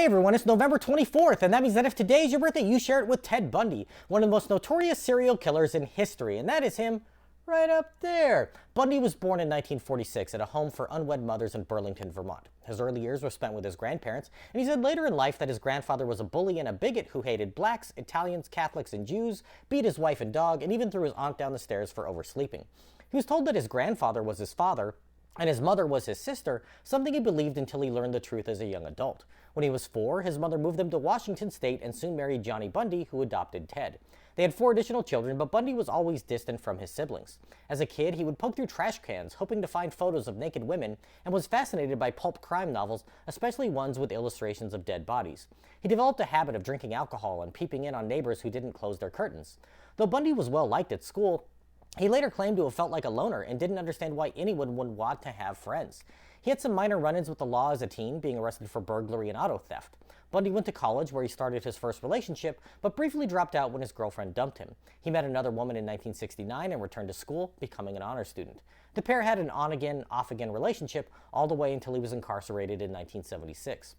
Hey everyone, it's November 24th, and that means that if today's your birthday, you share it with Ted Bundy, one of the most notorious serial killers in history, and that is him right up there. Bundy was born in 1946 at a home for unwed mothers in Burlington, Vermont. His early years were spent with his grandparents, and he said later in life that his grandfather was a bully and a bigot who hated blacks, Italians, Catholics, and Jews, beat his wife and dog, and even threw his aunt down the stairs for oversleeping. He was told that his grandfather was his father, and his mother was his sister, something he believed until he learned the truth as a young adult. When he was 4, his mother moved them to Washington State and soon married Johnny Bundy, who adopted Ted. They had 4 additional children, but Bundy was always distant from his siblings. As a kid, he would poke through trash cans, hoping to find photos of naked women, and was fascinated by pulp crime novels, especially ones with illustrations of dead bodies. He developed a habit of drinking alcohol and peeping in on neighbors who didn't close their curtains. Though Bundy was well liked at school, he later claimed to have felt like a loner and didn't understand why anyone would want to have friends. He had some minor run-ins with the law as a teen, being arrested for burglary and auto theft. Bundy went to college where he started his first relationship, but briefly dropped out when his girlfriend dumped him. He met another woman in 1969 and returned to school, becoming an honor student. The pair had an on-again, off-again relationship all the way until he was incarcerated in 1976.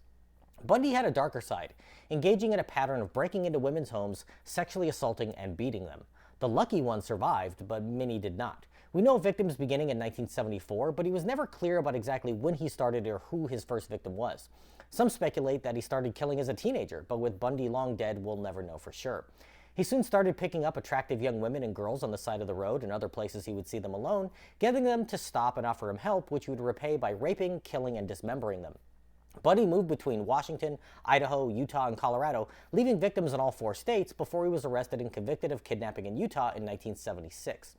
Bundy had a darker side, engaging in a pattern of breaking into women's homes, sexually assaulting, and beating them. The lucky ones survived, but many did not. We know of victims beginning in 1974, but he was never clear about exactly when he started or who his first victim was. Some speculate that he started killing as a teenager, but with Bundy long dead, we'll never know for sure. He soon started picking up attractive young women and girls on the side of the road and other places he would see them alone, getting them to stop and offer him help, which he would repay by raping, killing, and dismembering them. Bundy moved between Washington, Idaho, Utah, and Colorado, leaving victims in all 4 states before he was arrested and convicted of kidnapping in Utah in 1976.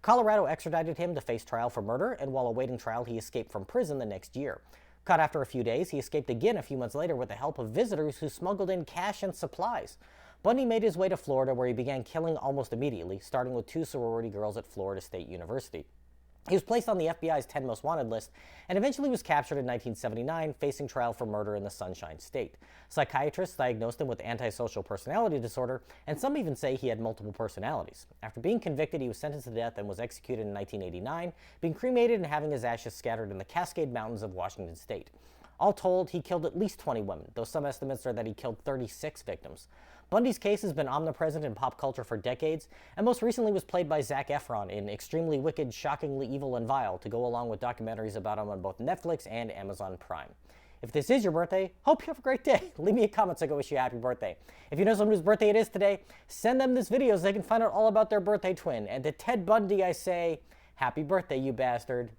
Colorado extradited him to face trial for murder, and while awaiting trial, he escaped from prison the next year. Caught after a few days, he escaped again a few months later with the help of visitors who smuggled in cash and supplies. Bundy made his way to Florida, where he began killing almost immediately, starting with 2 sorority girls at Florida State University. He was placed on the FBI's 10 Most Wanted list and eventually was captured in 1979, facing trial for murder in the Sunshine State. Psychiatrists diagnosed him with antisocial personality disorder, and some even say he had multiple personalities. After being convicted, he was sentenced to death and was executed in 1989, being cremated and having his ashes scattered in the Cascade Mountains of Washington State. All told, he killed at least 20 women, though some estimates are that he killed 36 victims. Bundy's case has been omnipresent in pop culture for decades, and most recently was played by Zac Efron in Extremely Wicked, Shockingly Evil, and Vile, to go along with documentaries about him on both Netflix and Amazon Prime. If this is your birthday, hope you have a great day. Leave me a comment so I can wish you a happy birthday. If you know someone whose birthday it is today, send them this video so they can find out all about their birthday twin. And to Ted Bundy, I say, happy birthday, you bastard.